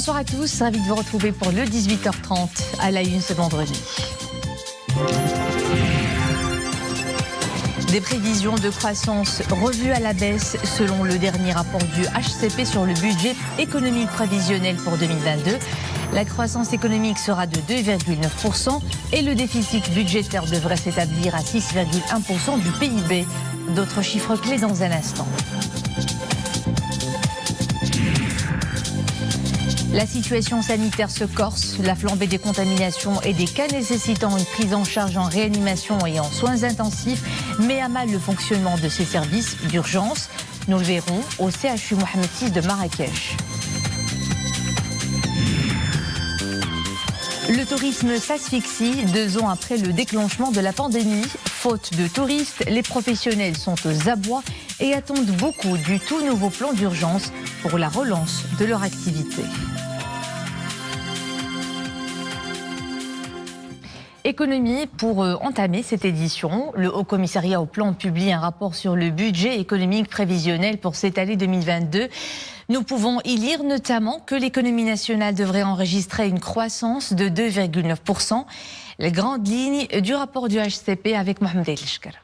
Bonsoir à tous, ravi de vous retrouver pour le 18h30 à la une ce vendredi. Des prévisions de croissance revues à la baisse selon le dernier rapport du HCP sur le budget économique prévisionnel pour 2022. La croissance économique sera de 2,9% et le déficit budgétaire devrait s'établir à 6,1% du PIB. D'autres chiffres clés dans un instant. La situation sanitaire se corse, la flambée des contaminations et des cas nécessitant une prise en charge en réanimation et en soins intensifs met à mal le fonctionnement de ces services d'urgence. Nous le verrons au CHU Mohamed VI de Marrakech. Le tourisme s'asphyxie 2 ans après le déclenchement de la pandémie. Faute de touristes, les professionnels sont aux abois et attendent beaucoup du tout nouveau plan d'urgence pour la relance de leur activité. Économie, pour entamer cette édition, le Haut Commissariat au Plan publie un rapport sur le budget économique prévisionnel pour cette année 2022. Nous pouvons y lire notamment que l'économie nationale devrait enregistrer une croissance de 2,9%. Les grandes lignes du rapport du HCP avec Mohamed El-Shkar.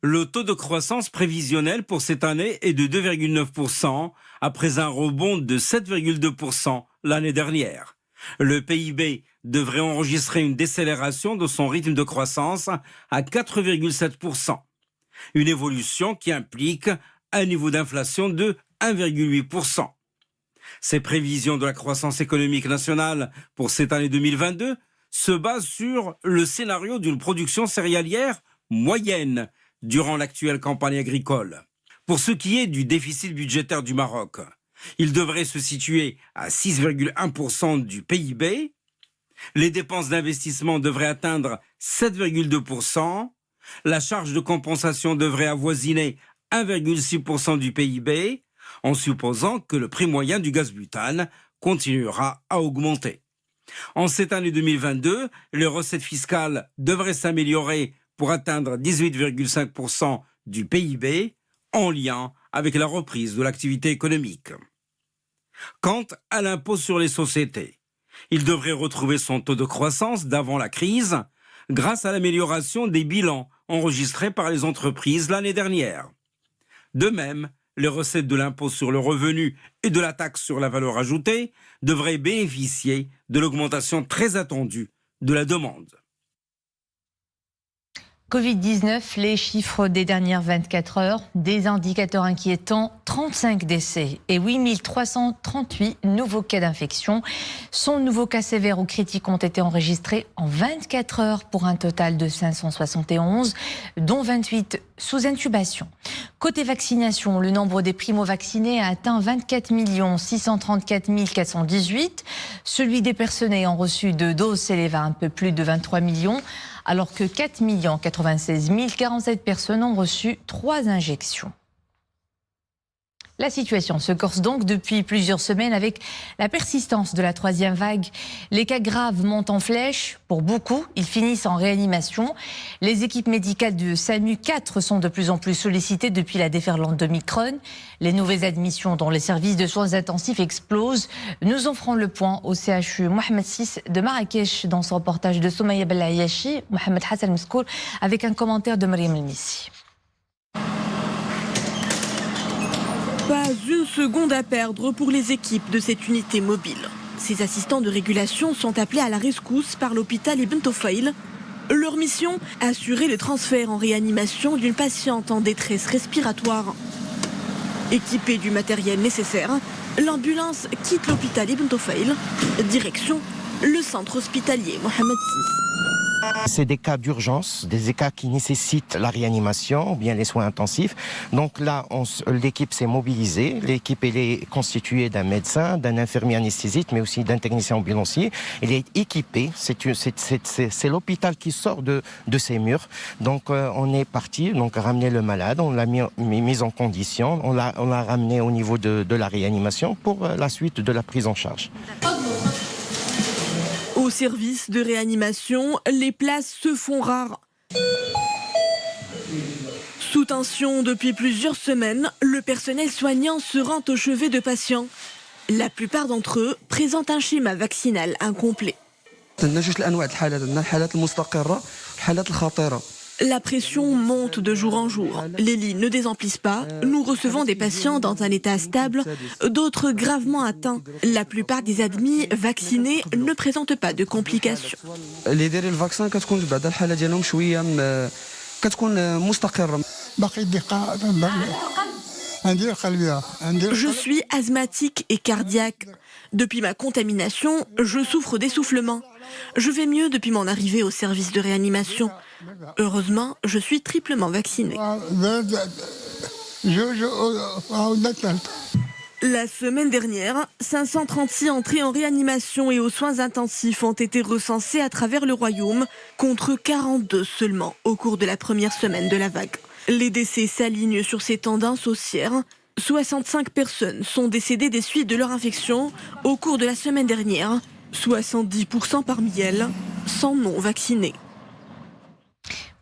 Le taux de croissance prévisionnel pour cette année est de 2,9% après un rebond de 7,2% l'année dernière. Le PIB devrait enregistrer une décélération de son rythme de croissance à 4,7%. Une évolution qui implique un niveau d'inflation de 1,8%. Ces prévisions de la croissance économique nationale pour cette année 2022 se basent sur le scénario d'une production céréalière moyenne durant l'actuelle campagne agricole. Pour ce qui est du déficit budgétaire du Maroc, il devrait se situer à 6,1% du PIB. Les dépenses d'investissement devraient atteindre 7,2%. La charge de compensation devrait avoisiner 1,6% du PIB, en supposant que le prix moyen du gaz butane continuera à augmenter. En cette année 2022, les recettes fiscales devraient s'améliorer pour atteindre 18,5% du PIB, en lien avec la reprise de l'activité économique. Quant à l'impôt sur les sociétés, il devrait retrouver son taux de croissance d'avant la crise grâce à l'amélioration des bilans enregistrés par les entreprises l'année dernière. De même, les recettes de l'impôt sur le revenu et de la taxe sur la valeur ajoutée devraient bénéficier de l'augmentation très attendue de la demande. Covid-19, les chiffres des dernières 24 heures, des indicateurs inquiétants, 35 décès et 8338 nouveaux cas d'infection. 100 nouveaux cas sévères ou critiques ont été enregistrés en 24 heures pour un total de 571, dont 28 sous intubation. Côté vaccination, le nombre des primo-vaccinés a atteint 24 634 418. Celui des personnes ayant reçu 2 doses s'élève à un peu plus de 23 millions. Alors que 4 96 047 personnes ont reçu 3 injections. La situation se corse donc depuis plusieurs semaines avec la persistance de la 3e vague. Les cas graves montent en flèche. Pour beaucoup, ils finissent en réanimation. Les équipes médicales du SAMU 4 sont de plus en plus sollicitées depuis la déferlante d'Omicron. Les nouvelles admissions dans les services de soins intensifs explosent. Nous en ferons le point au CHU Mohamed VI de Marrakech dans ce reportage de Soumaya Belayachi, Mohamed Hassan Mskour, avec un commentaire de Mariam El-Missi. Pas une seconde à perdre pour les équipes de cette unité mobile. Ces assistants de régulation sont appelés à la rescousse par l'hôpital Ibn Tofayl. Leur mission, assurer le transfert en réanimation d'une patiente en détresse respiratoire. Équipée du matériel nécessaire, l'ambulance quitte l'hôpital Ibn Tofayl, direction le centre hospitalier Mohamed VI. C'est des cas d'urgence, des cas qui nécessitent la réanimation ou bien les soins intensifs. Donc là, l'équipe s'est mobilisée. L'équipe elle est constituée d'un médecin, d'un infirmier anesthésiste, mais aussi d'un technicien ambulancier. Elle est équipée. C'est l'hôpital qui sort de ses murs. Donc on est parti, donc ramener le malade, on l'a mis en condition, on l'a ramené au niveau de la réanimation pour la suite de la prise en charge. Au service de réanimation, les places se font rares. Sous tension depuis plusieurs semaines, le personnel soignant se rend au chevet de patients. La plupart d'entre eux présentent un schéma vaccinal incomplet. La pression monte de jour en jour. Les lits ne désemplissent pas. Nous recevons des patients dans un état stable, d'autres gravement atteints. La plupart des admis vaccinés ne présentent pas de complications. Je suis asthmatique et cardiaque. Depuis ma contamination, je souffre d'essoufflement. Je vais mieux depuis mon arrivée au service de réanimation. Heureusement, je suis triplement vaccinée. La semaine dernière, 536 entrées en réanimation et aux soins intensifs ont été recensées à travers le royaume, contre 42 seulement au cours de la première semaine de la vague. Les décès s'alignent sur ces tendances haussières. 65 personnes sont décédées des suites de leur infection au cours de la semaine dernière. 70% parmi elles sont non vaccinées.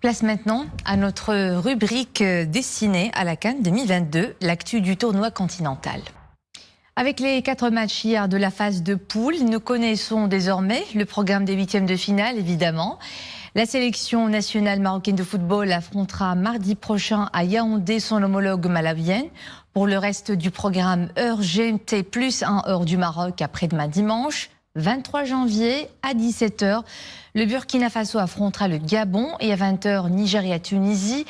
Place maintenant à notre rubrique destinée à la CAN 2022, l'actu du tournoi continental. Avec les 4 matchs hier de la phase de poule, nous connaissons désormais le programme des 8e de finale, évidemment. La sélection nationale marocaine de football affrontera mardi prochain à Yaoundé son homologue malawienne. Pour le reste du programme, heure GMT plus 1 heure du Maroc après-demain dimanche. 23 janvier à 17h, le Burkina Faso affrontera le Gabon et à 20h, Nigeria-Tunisie.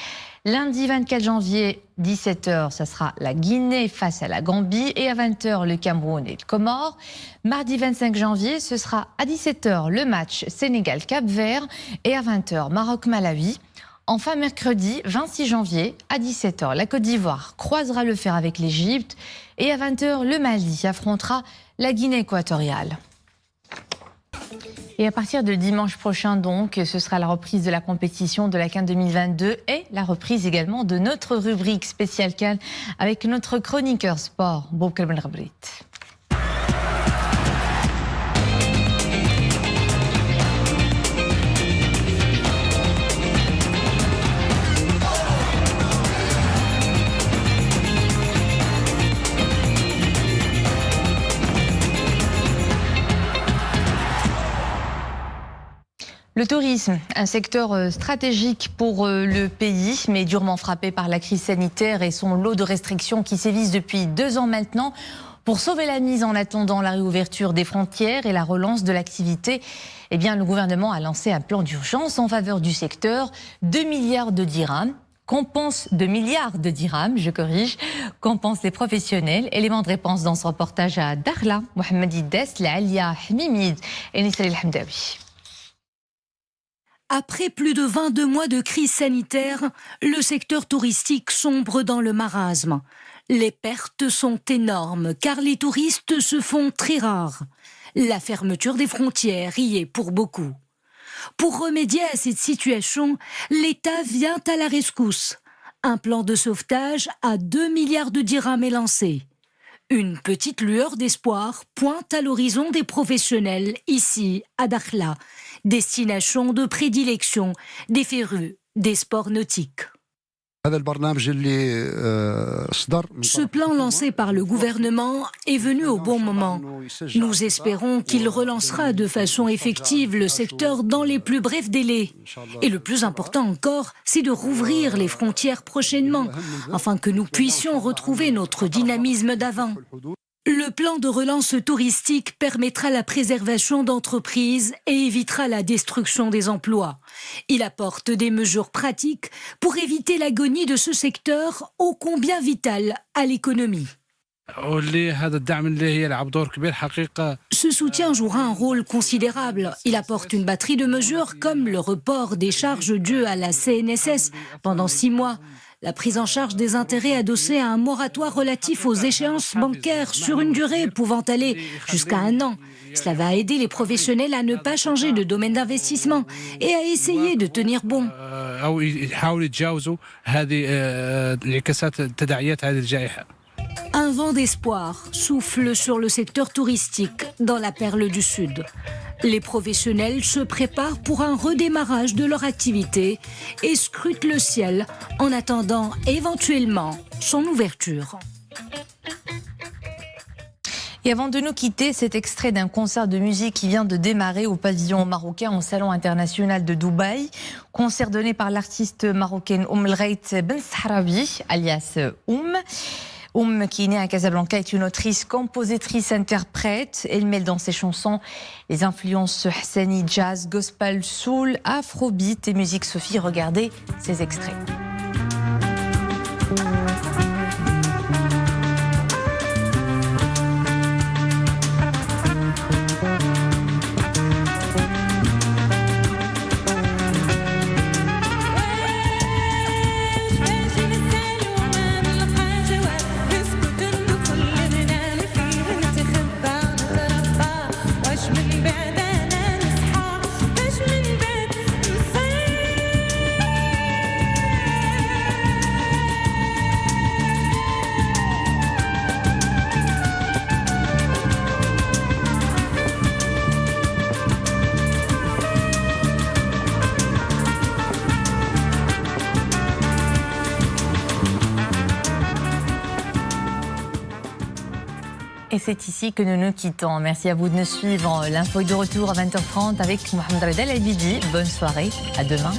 Lundi 24 janvier, 17h, ça sera la Guinée face à la Gambie et à 20h, le Cameroun et le Comore. Mardi 25 janvier, ce sera à 17h, le match Sénégal-Cap-Vert et à 20h, Maroc-Malawi. Enfin, mercredi 26 janvier à 17h, la Côte d'Ivoire croisera le fer avec l'Égypte et à 20h, le Mali affrontera la Guinée équatoriale. Et à partir de dimanche prochain, donc, ce sera la reprise de la compétition de la CAN 2022 et la reprise également de notre rubrique spéciale CAN avec notre chroniqueur sport, Boubkar Ben Rabrit. Le tourisme, un secteur stratégique pour le pays, mais durement frappé par la crise sanitaire et son lot de restrictions qui sévissent depuis 2 ans maintenant. Pour sauver la mise en attendant la réouverture des frontières et la relance de l'activité, eh bien, le gouvernement a lancé un plan d'urgence en faveur du secteur, 2 milliards de dirhams. Qu'en pensent 2 milliards de dirhams, je corrige, qu'en pensent les professionnels? Élément de réponse dans ce reportage à Dakhla, Mohamed Iddes, Alia Hmimid et Nisril Hamdawi. Après plus de 22 mois de crise sanitaire, le secteur touristique sombre dans le marasme. Les pertes sont énormes car les touristes se font très rares. La fermeture des frontières y est pour beaucoup. Pour remédier à cette situation, l'État vient à la rescousse. Un plan de sauvetage à 2 milliards de dirhams est lancé. Une petite lueur d'espoir pointe à l'horizon des professionnels ici à Dakhla, destination de prédilection des férus des sports nautiques. Ce plan lancé par le gouvernement est venu au bon moment. Nous espérons qu'il relancera de façon effective le secteur dans les plus brefs délais. Et le plus important encore, c'est de rouvrir les frontières prochainement, afin que nous puissions retrouver notre dynamisme d'avant. Le plan de relance touristique permettra la préservation d'entreprises et évitera la destruction des emplois. Il apporte des mesures pratiques pour éviter l'agonie de ce secteur ô combien vital à l'économie. Ce soutien jouera un rôle considérable. Il apporte une batterie de mesures comme le report des charges dues à la CNSS pendant 6 mois, la prise en charge des intérêts adossés à un moratoire relatif aux échéances bancaires sur une durée pouvant aller jusqu'à 1 an. Cela va aider les professionnels à ne pas changer de domaine d'investissement et à essayer de tenir bon. Un vent d'espoir souffle sur le secteur touristique dans la Perle du Sud. Les professionnels se préparent pour un redémarrage de leur activité et scrutent le ciel en attendant éventuellement son ouverture. Et avant de nous quitter, cet extrait d'un concert de musique qui vient de démarrer au pavillon marocain au Salon international de Dubaï. Concert donné par l'artiste marocaine El Ghait Ben Sahraoui, alias qui est née à Casablanca, est une autrice, compositrice, interprète. Elle mêle dans ses chansons les influences hassani, jazz, gospel, soul, afrobeat et musique Sophie. Regardez ces extraits. Et c'est ici que nous nous quittons. Merci à vous de nous suivre. L'info est de retour à 20h30 avec Mohamed Reda El Abidi. Bonne soirée, à demain.